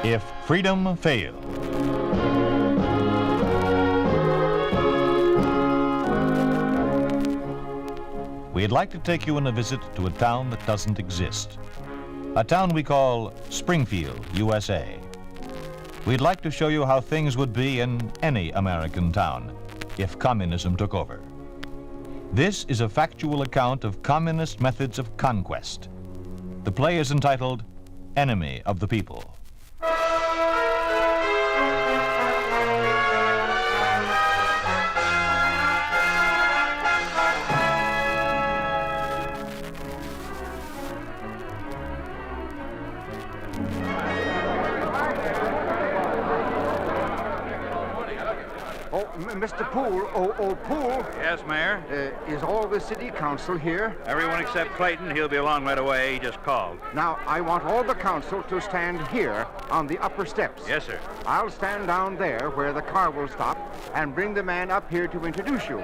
If Freedom Failed. We'd like to take you on a visit to a town that doesn't exist. A town we call Springfield, USA. We'd like to show you how things would be in any American town if communism took over. This is a factual account of communist methods of conquest. The play is entitled Enemy of the People. Mr. Poole, Poole. Yes, Mayor? Is all the city council here? Everyone except Clayton. He'll be along right away. He just called. Now, I want all the council to stand here on the upper steps. Yes, sir. I'll stand down there where the car will stop and bring the man up here to introduce you.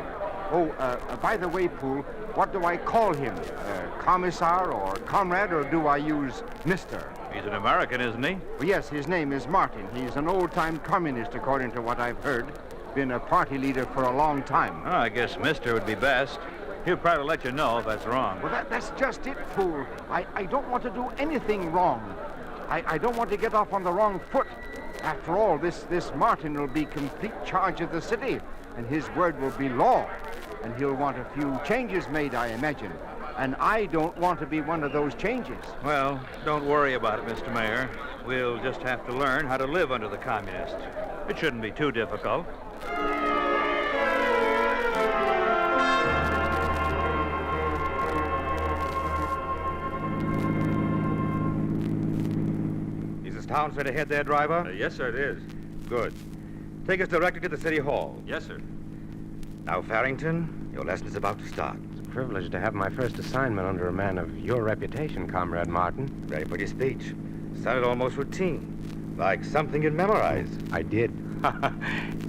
By the way, Poole, what do I call him? Commissar or comrade, or do I use Mr.? He's an American, isn't he? Well, yes, his name is Martin. He's an old-time communist, according to what I've heard. Been a party leader for a long time. Oh, I guess Mr. would be best. He'll probably let you know if that's wrong. Well, that's just it, Poole. I don't want to do anything wrong. I don't want to get off on the wrong foot. After all, this Martin will be complete charge of the city, and his word will be law. And he'll want a few changes made, I imagine. And I don't want to be one of those changes. Well, don't worry about it, Mr. Mayor. We'll just have to learn how to live under the communists. It shouldn't be too difficult. Is this town straight ahead there, driver? Yes, sir, it is. Good. Take us directly to the city hall. Yes, sir. Now, Farrington, your lesson is about to start. It's a privilege to have my first assignment under a man of your reputation, Comrade Martin. Very pretty speech. Sounded almost routine, like something you'd memorized. I did.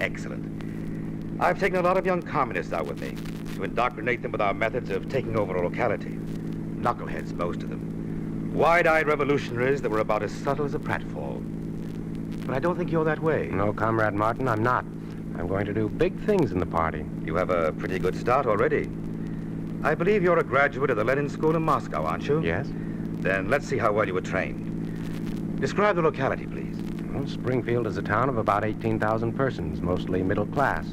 Excellent. I've taken a lot of young communists out with me to indoctrinate them with our methods of taking over a locality. Knuckleheads, most of them. Wide-eyed revolutionaries that were about as subtle as a pratfall. But I don't think you're that way. No, Comrade Martin, I'm not. I'm going to do big things in the party. You have a pretty good start already. I believe you're a graduate of the Lenin School in Moscow, aren't you? Yes. Then let's see how well you were trained. Describe the locality, please. Well, Springfield is a town of about 18,000 persons, mostly middle class.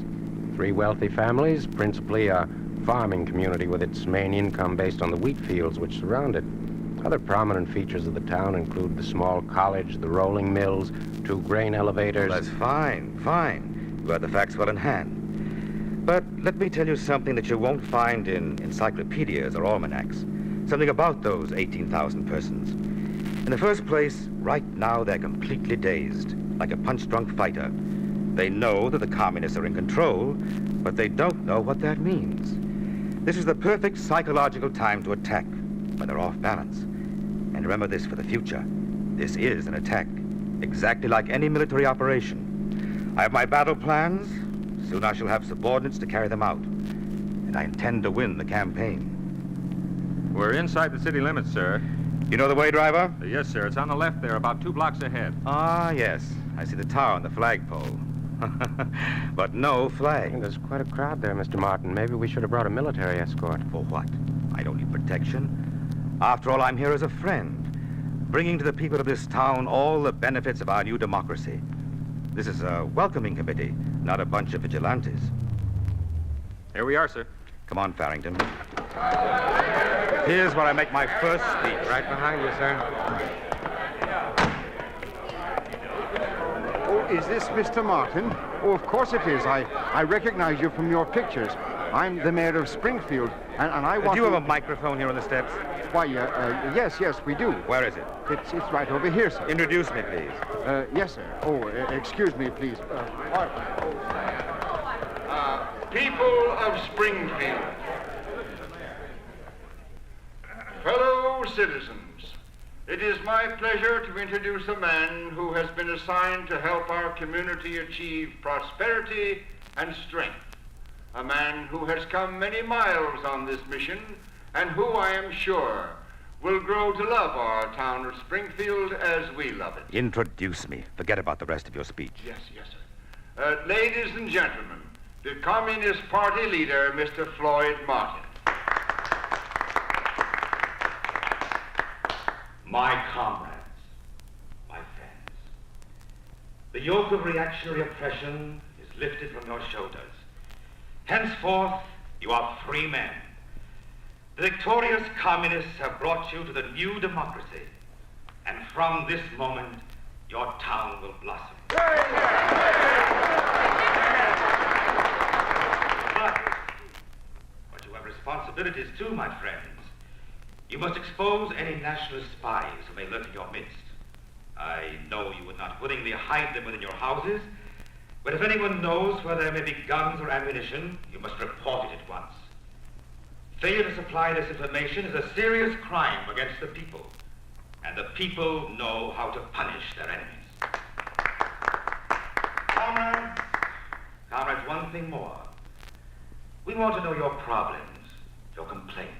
3 wealthy families, principally a farming community with its main income based on the wheat fields which surround it. Other prominent features of the town include the small college, the rolling mills, 2 grain elevators. Well, that's fine, fine. You have the facts well in hand. But let me tell you something that you won't find in encyclopedias or almanacs. Something about those 18,000 persons. In the first place, right now they're completely dazed, like a punch-drunk fighter. They know that the communists are in control, but they don't know what that means. This is the perfect psychological time to attack, when they're off balance. And remember this for the future. This is an attack, exactly like any military operation. I have my battle plans. Soon I shall have subordinates to carry them out. And I intend to win the campaign. We're inside the city limits, sir. You know the way, driver? Yes, sir. It's on the left there, about 2 blocks ahead. Ah, yes. I see the tower and the flagpole. But no flag. There's quite a crowd there, Mr. Martin. Maybe we should have brought a military escort. For what? I don't need protection. After all, I'm here as a friend, bringing to the people of this town all the benefits of our new democracy. This is a welcoming committee, not a bunch of vigilantes. Here we are, sir. Come on, Farrington. Here's where I make my first speech. Right behind you, sir. Oh, is this Mr. Martin? Oh, of course it is. I recognize you from your pictures. I'm the mayor of Springfield, and I want Do you have a microphone here on the steps? Why, yes, we do. Where is it? It's right over here, sir. Introduce me, please. Yes, sir. Oh, excuse me, please. People of Springfield, fellow citizens, it is my pleasure to introduce a man who has been assigned to help our community achieve prosperity and strength. A man who has come many miles on this mission and who, I am sure, will grow to love our town of Springfield as we love it. Introduce me. Forget about the rest of your speech. Yes, sir. Ladies and gentlemen, the Communist Party leader, Mr. Floyd Martin. My comrades, my friends, the yoke of reactionary oppression is lifted from your shoulders. Henceforth, you are free men. The victorious communists have brought you to the new democracy, and from this moment, your town will blossom. But you have responsibilities too, my friends. You must expose any nationalist spies who may lurk in your midst. I know you would not willingly hide them within your houses, but if anyone knows where there may be guns or ammunition, you must report it at once. Failure to supply this information is a serious crime against the people, and the people know how to punish their enemies. Comrades, one thing more. We want to know your problems, your complaints.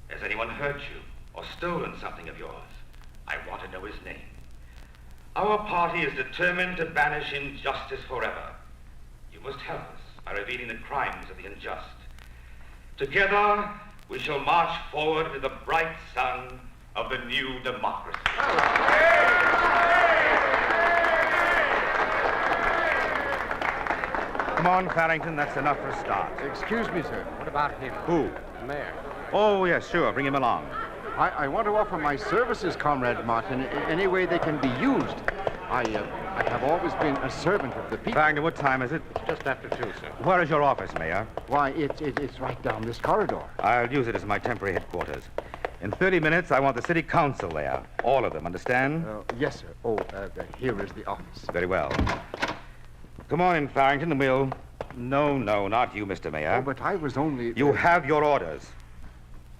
Has anyone hurt you or stolen something of yours? I want to know his name. Our party is determined to banish injustice forever. You must help us by revealing the crimes of the unjust. Together, we shall march forward to the bright sun of the new democracy. Come on, Farrington, that's enough for a start. Excuse me, sir. What about him? Who? The mayor. Oh, yes, sure, bring him along. I want to offer my services, Comrade Martin, in any way they can be used. I have always been a servant of the people. Farrington, what time is it? It's just after 2, sir. Where is your office, Mayor? Why, it's right down this corridor. I'll use it as my temporary headquarters. In 30 minutes, I want the city council there. All of them, understand? Yes, sir. Oh, here is the office. Very well. Come on in, Farrington, and we'll... No, not you, Mr. Mayor. Oh, but I was only... You have your orders.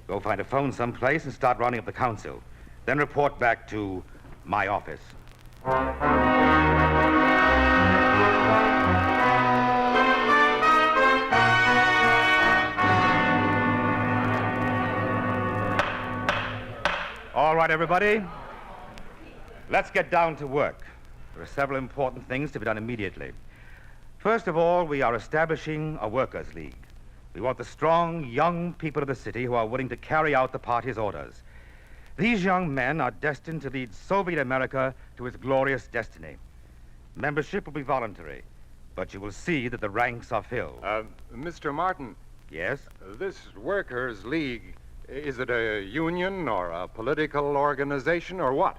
Go find a phone someplace and start rounding up the council. Then report back to my office. All right, everybody. Let's get down to work. There are several important things to be done immediately. First of all, we are establishing a workers' league. We want the strong, young people of the city who are willing to carry out the party's orders. These young men are destined to lead Soviet America to its glorious destiny. Membership will be voluntary, but you will see that the ranks are filled. Mr. Martin, Yes? this Workers' League, is it a union or a political organization or what?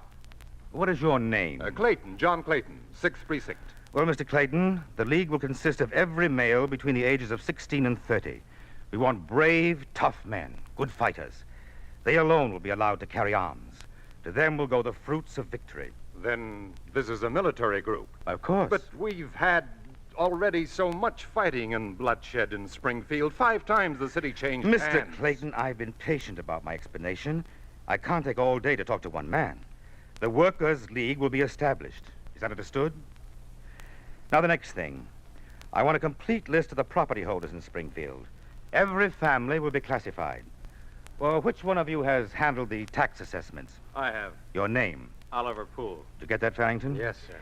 What is your name? Clayton, John Clayton, 6th Precinct. Well, Mr. Clayton, the League will consist of every male between the ages of 16 and 30. We want brave, tough men, good fighters. They alone will be allowed to carry arms. To them will go the fruits of victory. Then this is a military group. Of course. But we've had already so much fighting and bloodshed in Springfield. 5 times the city changed Mr. hands. Clayton, I've been patient about my explanation. I can't take all day to talk to one man. The Workers' League will be established. Is that understood? Now, the next thing. I want a complete list of the property holders in Springfield. Every family will be classified. Well, which one of you has handled the tax assessments? I have. Your name. Oliver Poole. Did you get that, Farrington? Yes, sir.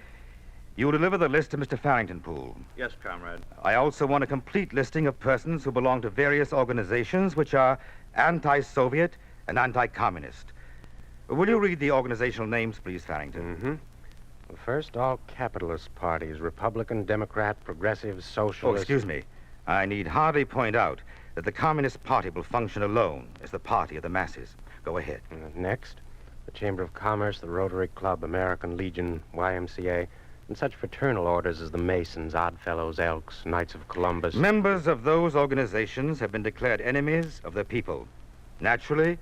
You will deliver the list to Mr. Farrington Poole. Yes, comrade. I also want a complete listing of persons who belong to various organizations which are anti-Soviet and anti-communist. Will you read the organizational names, please, Farrington? Mm-hmm. Well, first, all capitalist parties, Republican, Democrat, Progressive, Oh, Socialist... excuse me. I need hardly point out that the Communist Party will function alone as the party of the masses. Go ahead. Next, the Chamber of Commerce, the Rotary Club, American Legion, YMCA, and such fraternal orders as the Masons, Oddfellows, Elks, Knights of Columbus. Members of those organizations have been declared enemies of the people. Naturally,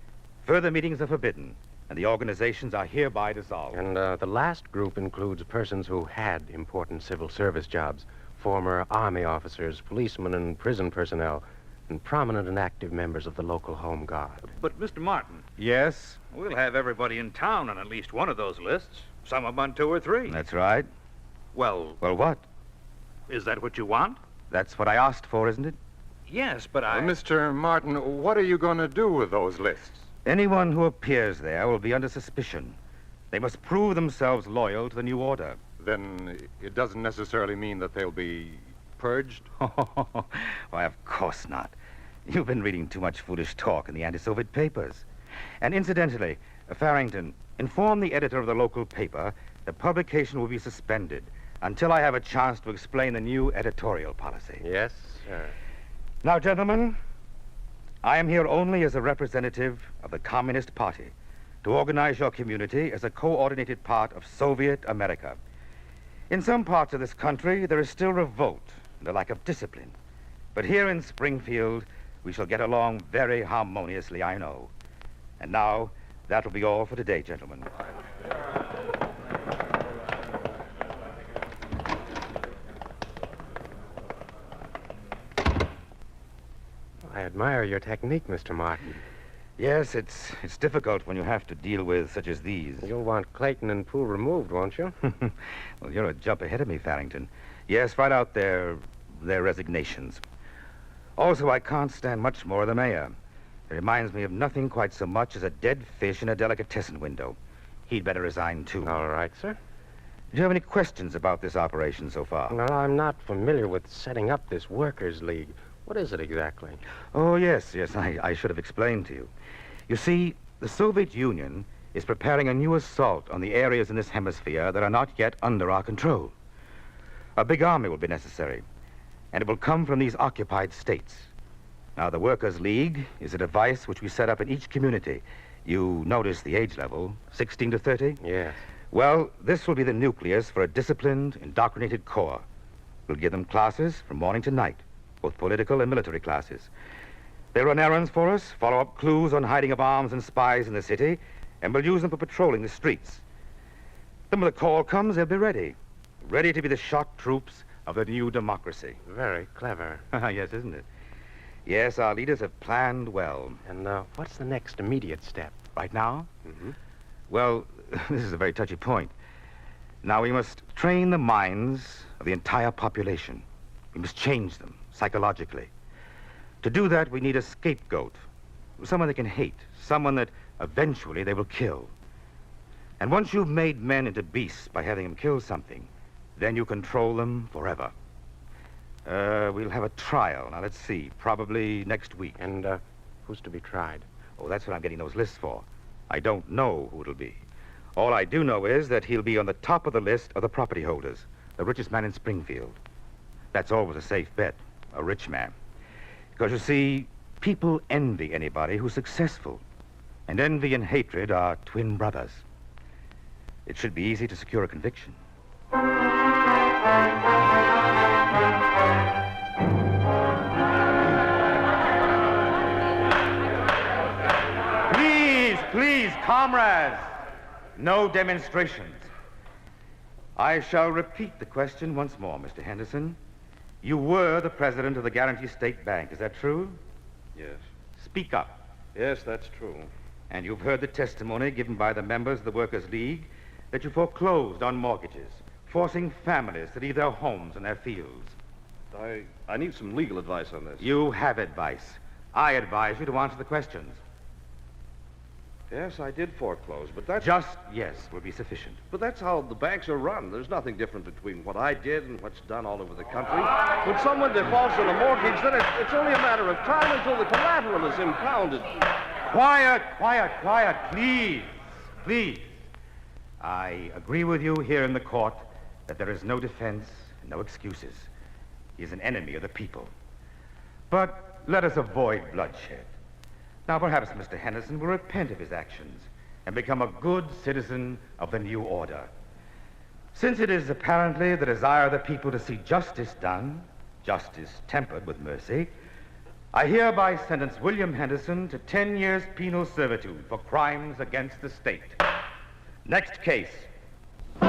further meetings are forbidden, and the organizations are hereby dissolved. And the last group includes persons who had important civil service jobs, former Army officers, policemen, and prison personnel, and prominent and active members of the local Home Guard. But, Mr. Martin, Yes, we'll have everybody in town on at least one of those lists. Some of them on 2 or 3. that's right. Well, Well, what? is that what you want? That's what I asked for, isn't it? Yes, but I... Mr. Martin, what are you going to do with those lists? Anyone who appears there will be under suspicion. They must prove themselves loyal to the new order. Then it doesn't necessarily mean that they'll be purged? Why, of course not. You've been reading too much foolish talk in the anti-Soviet papers. And incidentally, Farrington, inform the editor of the local paper that publication will be suspended until I have a chance to explain the new editorial policy. Yes, sir. Now, gentlemen, I am here only as a representative of the Communist Party to organize your community as a coordinated part of Soviet America. In some parts of this country, there is still revolt and a lack of discipline. But here in Springfield, we shall get along very harmoniously, I know. And now, that will be all for today, gentlemen. I admire your technique, Mr. Martin. Yes, it's difficult when you have to deal with such as these. You'll want Clayton and Poole removed, won't you? Well, you're a jump ahead of me, Farrington. Yes, write out their resignations. Also, I can't stand much more of the mayor. It reminds me of nothing quite so much as a dead fish in a delicatessen window. He'd better resign, too. All right, sir. Do you have any questions about this operation so far? Well, I'm not familiar with setting up this workers' league. What is it exactly? Oh, yes, I should have explained to you. You see, the Soviet Union is preparing a new assault on the areas in this hemisphere that are not yet under our control. A big army will be necessary, and it will come from these occupied states. Now, the Workers' League is a device which we set up in each community. You notice the age level, 16 to 30? Yes. Well, this will be the nucleus for a disciplined, indoctrinated corps. We'll give them classes from morning to night, both political and military classes. They'll run errands for us, follow up clues on hiding of arms and spies in the city, and we'll use them for patrolling the streets. Then when the call comes, they'll be ready to be the shock troops of the new democracy. Very clever. Yes, isn't it? Yes, our leaders have planned well. And what's the next immediate step? Right now? Mm-hmm. Well, this is a very touchy point. Now, we must train the minds of the entire population. We must change them psychologically. To do that, we need a scapegoat, someone they can hate, someone that eventually they will kill. And once you've made men into beasts by having them kill something, then you control them forever. We'll have a trial. Now, let's see, probably next week. And who's to be tried? Oh, that's what I'm getting those lists for. I don't know who it'll be. All I do know is that he'll be on the top of the list of the property holders, the richest man in Springfield. That's always a safe bet, a rich man. Because, you see, people envy anybody who's successful. And envy and hatred are twin brothers. It should be easy to secure a conviction. Please, comrades, no demonstrations. I shall repeat the question once more, Mr. Henderson. You were the president of the Guarantee State Bank, is that true? Yes. Speak up. Yes, that's true. And you've heard the testimony given by the members of the Workers' League that you foreclosed on mortgages, forcing families to leave their homes and their fields. I need some legal advice on this. You have advice. I advise you to answer the questions. Yes, I did foreclose, but that's... Just yes will be sufficient. But that's how the banks are run. There's nothing different between what I did and what's done all over the country. When someone defaults on a mortgage, then it's only a matter of time until the collateral is impounded. Quiet, please. I agree with you here in the court that there is no defense and no excuses. He is an enemy of the people. But let us avoid bloodshed. Now, perhaps Mr. Henderson will repent of his actions and become a good citizen of the new order. Since it is apparently the desire of the people to see justice done, justice tempered with mercy, I hereby sentence William Henderson to 10 years penal servitude for crimes against the state. Next case. You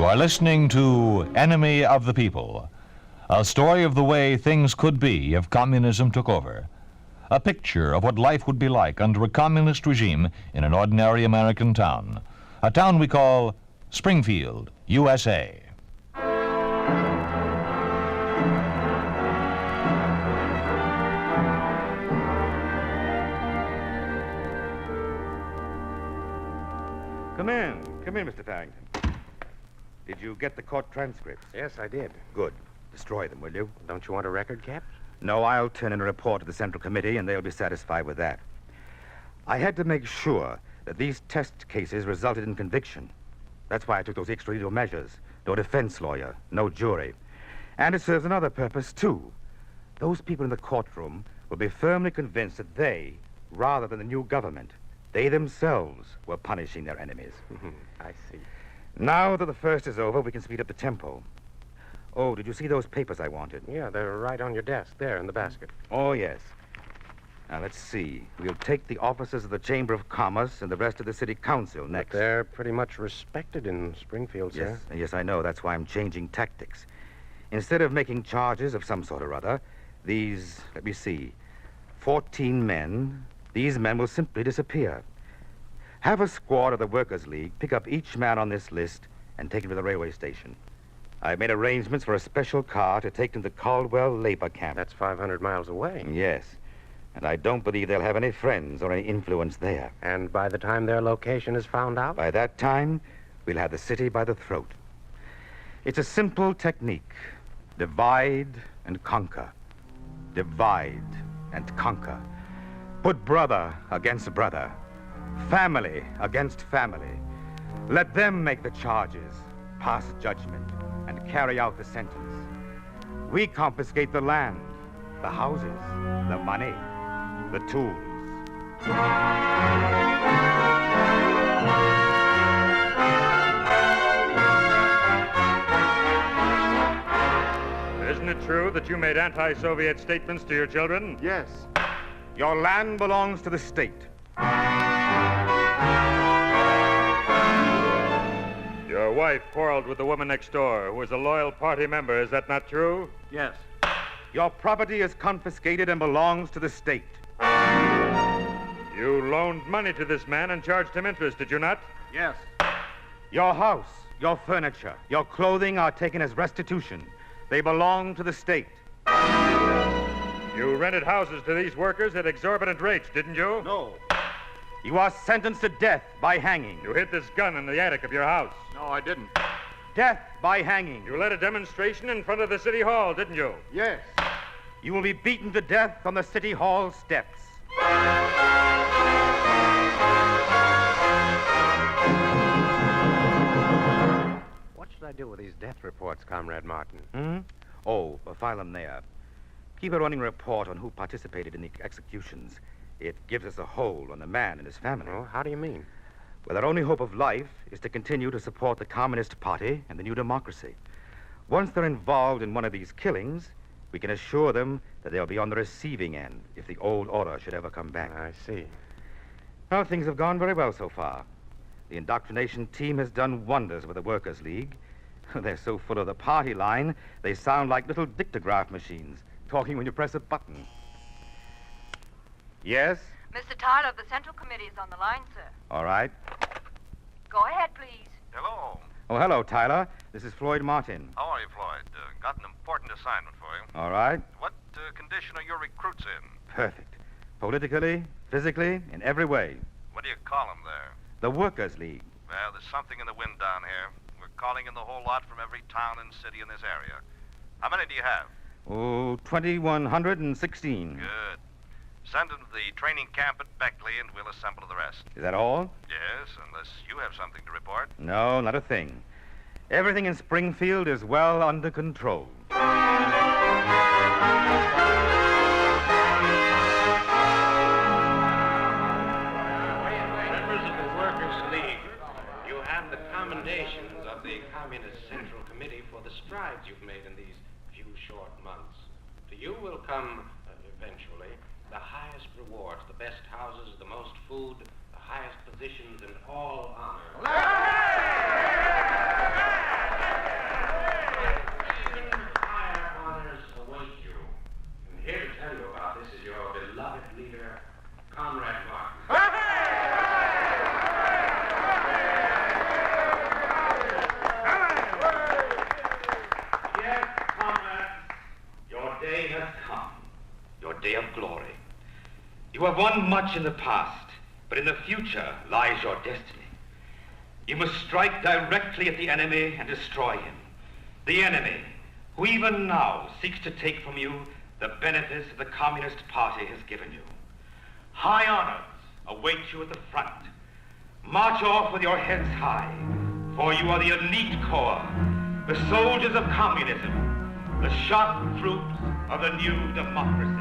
are listening to Enemy of the People, a story of the way things could be if communism took over. A picture of what life would be like under a communist regime in an ordinary American town. A town we call Springfield, USA. Come in, Mr. Farrington. Did you get the court transcripts? Yes, I did. Good. Destroy them, will you? Don't you want a record kept? No, I'll turn in a report to the Central Committee, and they'll be satisfied with that. I had to make sure that these test cases resulted in conviction. That's why I took those extralegal measures. No defense lawyer, no jury. And it serves another purpose, too. Those people in the courtroom will be firmly convinced that they, rather than the new government, they themselves were punishing their enemies. I see. Now that the first is over, we can speed up the tempo. Oh, did you see those papers I wanted? Yeah, they're right on your desk, there in the basket. Oh, yes. Now, let's see. We'll take the officers of the Chamber of Commerce and the rest of the City Council next. But they're pretty much respected in Springfield, sir. Yes, I know. That's why I'm changing tactics. Instead of making charges of some sort or other, these, let me see, 14 men, these men will simply disappear. Have a squad of the Workers' League pick up each man on this list and take him to the railway station. I've made arrangements for a special car to take them to Caldwell Labor Camp. That's 500 miles away. Yes. And I don't believe they'll have any friends or any influence there. And by the time their location is found out? By that time, we'll have the city by the throat. It's a simple technique. Divide and conquer. Divide and conquer. Put brother against brother. Family against family. Let them make the charges, pass judgment, and carry out the sentence. We confiscate the land, the houses, the money, the tools. Isn't it true that you made anti-Soviet statements to your children? Yes. Your land belongs to the state. Your wife quarreled with the woman next door, who was a loyal party member. Is that not true? Yes. Your property is confiscated and belongs to the state. You loaned money to this man and charged him interest, did you not? Yes. Your house, your furniture, your clothing are taken as restitution. They belong to the state. You rented houses to these workers at exorbitant rates, didn't you? No. You are sentenced to death by hanging. You hid this gun in the attic of your house. No, I didn't. Death by hanging. You led a demonstration in front of the city hall, didn't you? Yes. You will be beaten to death on the city hall steps. What should I do with these death reports, Comrade Martin? Oh, file them there. Keep a running report on who participated in the executions. It gives us a hold on the man and his family. Oh, how do you mean? Well, our only hope of life is to continue to support the Communist Party and the new democracy. Once they're involved in one of these killings, we can assure them that they'll be on the receiving end if the old order should ever come back. I see. Well, things have gone very well so far. The indoctrination team has done wonders with the Workers' League. They're so full of the party line, they sound like little dictograph machines, talking when you press a button. Yes? Mr. Tyler of the Central Committee is on the line, sir. All right. Go ahead, please. Hello. Oh, hello, Tyler. This is Floyd Martin. How are you, Floyd? Got an important assignment for you. All right. What condition are your recruits in? Perfect. Politically, physically, in every way. What do you call them there? The Workers' League. Well, there's something in the wind down here. We're calling in the whole lot from every town and city in this area. How many do you have? Oh, 2,116. Good. Send them to the training camp at Beckley, and we'll assemble to the rest. Is that all? Yes, unless you have something to report. No, not a thing. Everything in Springfield is well under control. Members of the Workers' League, you have the commendations of the Communist Central Committee for the strides you've made in these few short months. To you will come, eventually, the highest rewards, the best houses, the most food, the highest positions, and all honor. Even higher honors await you. And here to tell you about this is your beloved leader, Comrade Martin. Yes, comrades, your day has come. Your day of glory. You have won much in the past, but in the future lies your destiny. You must strike directly at the enemy and destroy him. The enemy, who even now seeks to take from you the benefits that the Communist Party has given you. High honors await you at the front. March off with your heads high, for you are the elite corps, the soldiers of communism, the shock troops of the new democracy.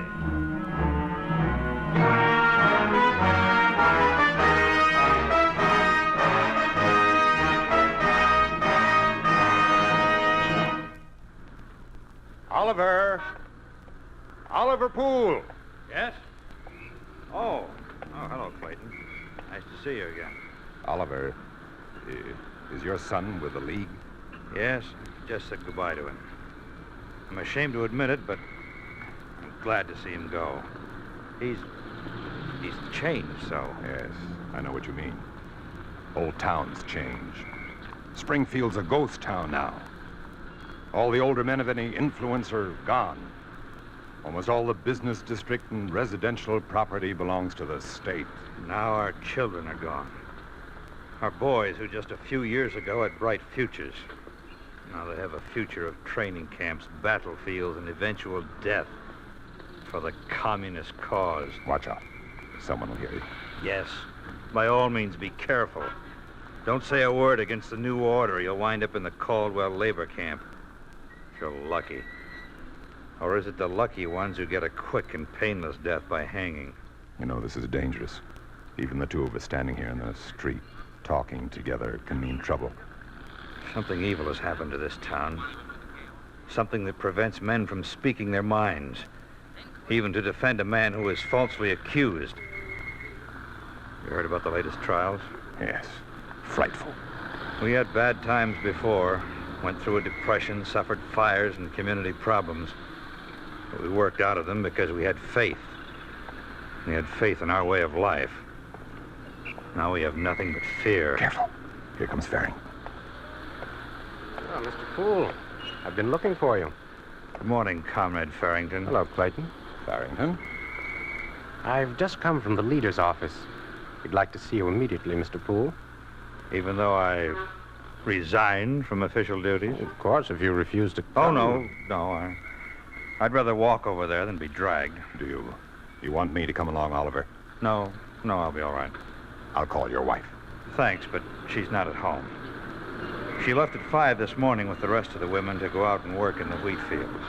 Oliver! Oliver Poole! Yes? Oh, hello, Clayton. Nice to see you again. Oliver, is your son with the League? Yes, just said goodbye to him. I'm ashamed to admit it, but I'm glad to see him go. He's changed so. Yes, I know what you mean. Old towns change. Springfield's a ghost town now. All the older men of any influence are gone. Almost all the business district and residential property belongs to the state. Now our children are gone. Our boys, who just a few years ago had bright futures, now they have a future of training camps, battlefields, and eventual death for the communist cause. Watch out. Someone will hear you. Yes. By all means, be careful. Don't say a word against the new order. You'll wind up in the Caldwell labor camp. If you're lucky. Or is it the lucky ones who get a quick and painless death by hanging? You know, this is dangerous. Even the two of us standing here in the street, talking together, can mean trouble. Something evil has happened to this town. Something that prevents men from speaking their minds, even to defend a man who is falsely accused. You heard about the latest trials? Yes. Frightful. We had bad times before, went through a depression, suffered fires and community problems. But we worked out of them because we had faith. We had faith in our way of life. Now we have nothing but fear. Careful. Here comes Faring. Oh, Mr. Poole, I've been looking for you. Good morning, Comrade Farrington. Hello, Clayton. Farrington? I've just come from the leader's office. We'd like to see you immediately, Mr. Poole. Even though I resigned from official duties? Of course, if you refuse to Oh, come. no. I'd rather walk over there than be dragged. Do you want me to come along, Oliver? No, I'll be all right. I'll call your wife. Thanks, but she's not at home. She left at 5 this morning with the rest of the women to go out and work in the wheat fields.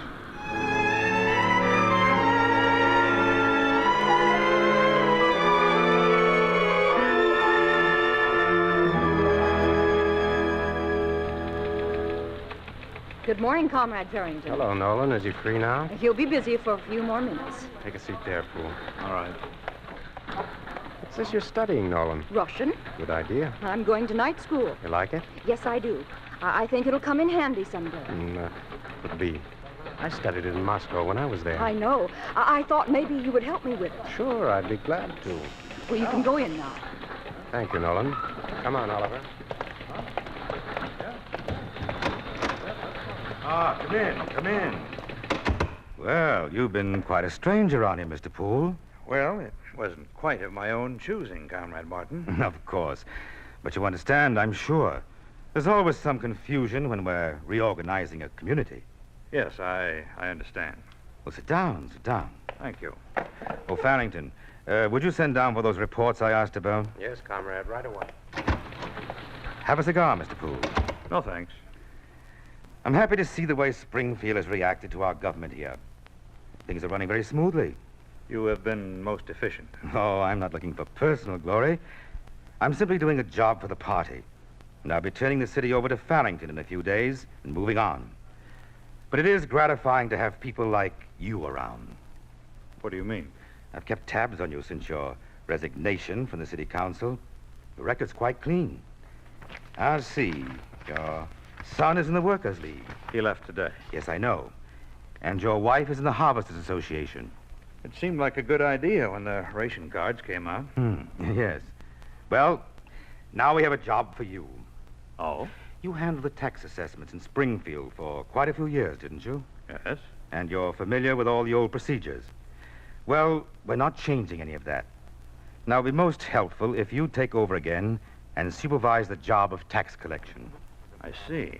Good morning, Comrade Farrington. Hello, Nolan. Is he free now? He'll be busy for a few more minutes. Take a seat there, Poole. All right. What's this you're studying, Nolan? Russian. Good idea. I'm going to night school. You like it? Yes, I do. I think it'll come in handy someday. Could be. I studied it in Moscow when I was there. I know. I thought maybe you would help me with it. Sure, I'd be glad to. Well, you can go in now. Thank you, Nolan. Come on, Oliver. Come in. Well, you've been quite a stranger on here, Mr. Poole. Well, it wasn't quite of my own choosing, Comrade Martin. Of course. But you understand, I'm sure. There's always some confusion when we're reorganizing a community. Yes, I understand. Well, sit down. Thank you. Oh, Farrington, would you send down for those reports I asked about? Yes, comrade, right away. Have a cigar, Mr. Poole. No, thanks. I'm happy to see the way Springfield has reacted to our government here. Things are running very smoothly. You have been most efficient. Oh, I'm not looking for personal glory. I'm simply doing a job for the party. And I'll be turning the city over to Farrington in a few days and moving on. But it is gratifying to have people like you around. What do you mean? I've kept tabs on you since your resignation from the city council. Your record's quite clean. I'll see. Your son is in the Workers' League. He left today. Yes, I know. And your wife is in the Harvesters Association. It seemed like a good idea when the ration cards came out. Yes. Well, now we have a job for you. Oh? You handled the tax assessments in Springfield for quite a few years, didn't you? Yes. And you're familiar with all the old procedures. Well, we're not changing any of that. Now, it'd be most helpful if you take over again and supervise the job of tax collection. I see.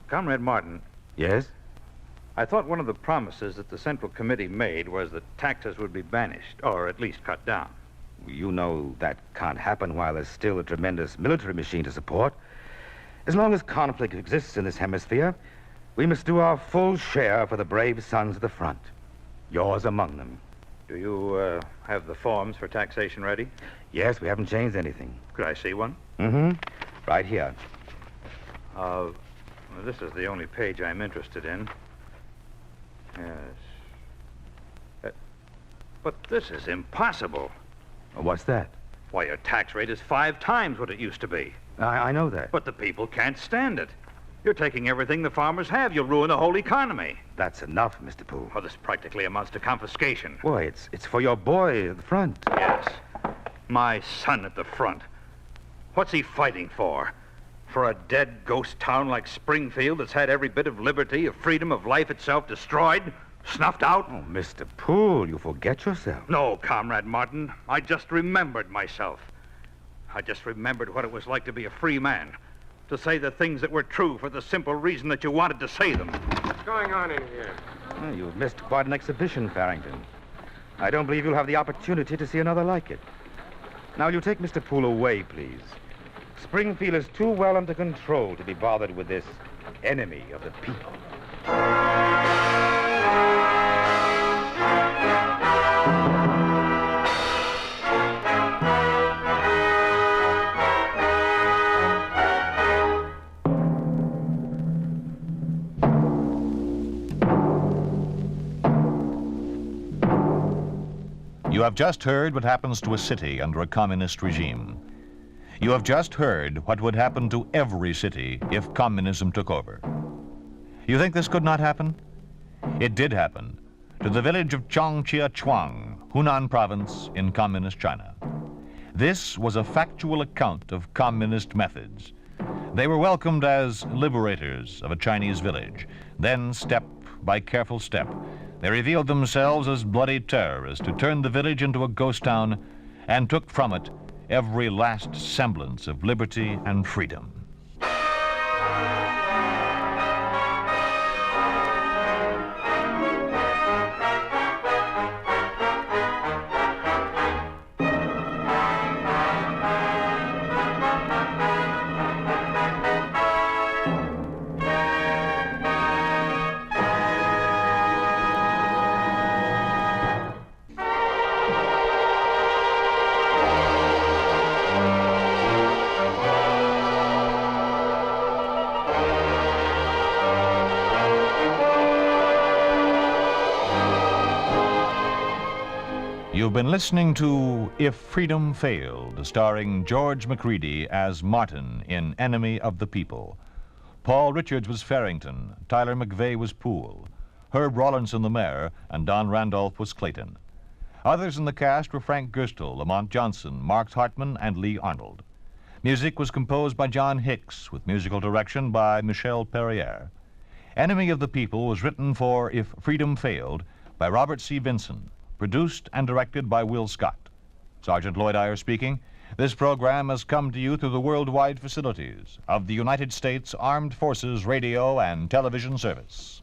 Comrade Martin, Yes? I thought one of the promises that the Central Committee made was that taxes would be banished, or at least cut down. You know that can't happen while there's still a tremendous military machine to support. As long as conflict exists in this hemisphere, we must do our full share for the brave sons of the front. Yours among them. Do you have the forms for taxation ready? Yes, we haven't changed anything. Could I see one? Mm-hmm. Right here. Well, this is the only page I'm interested in. Yes. But this is impossible. What's that? Why, your tax rate is 5 times what it used to be. I know that. But the people can't stand it. You're taking everything the farmers have. You'll ruin the whole economy. That's enough, Mr. Poole. Well, this practically amounts to confiscation. Boy, it's for your boy at the front. Yes. My son at the front. What's he fighting for? For a dead ghost town like Springfield that's had every bit of liberty, of freedom, of life itself destroyed? Snuffed out? Oh, Mr. Poole, you forget yourself. No, Comrade Martin. I just remembered myself. I just remembered what it was like to be a free man. To say the things that were true for the simple reason that you wanted to say them. What's going on in here? Well, you've missed quite an exhibition, Farrington. I don't believe you'll have the opportunity to see another like it. Now, will you take Mr. Poole away, please? Springfield is too well under control to be bothered with this enemy of the people. You have just heard what happens to a city under a communist regime. You have just heard what would happen to every city if communism took over. You think this could not happen? It did happen to the village of Chongqia-Chuang, Hunan province in communist China. This was a factual account of communist methods. They were welcomed as liberators of a Chinese village. Then, step by careful step, they revealed themselves as bloody terrorists who turned the village into a ghost town and took from it every last semblance of liberty and freedom. You've been listening to If Freedom Failed, starring George Macready as Martin in Enemy of the People. Paul Richards was Farrington, Tyler McVeigh was Poole, Herb Rawlinson the mayor, and Don Randolph was Clayton. Others in the cast were Frank Gerstle, Lamont Johnson, Mark Hartman, and Lee Arnold. Music was composed by John Hicks, with musical direction by Michel Perrier. Enemy of the People was written for If Freedom Failed by Robert C. Vinson, produced and directed by Will Scott. Sergeant Lloyd Iyer speaking. This program has come to you through the worldwide facilities of the United States Armed Forces Radio and Television Service.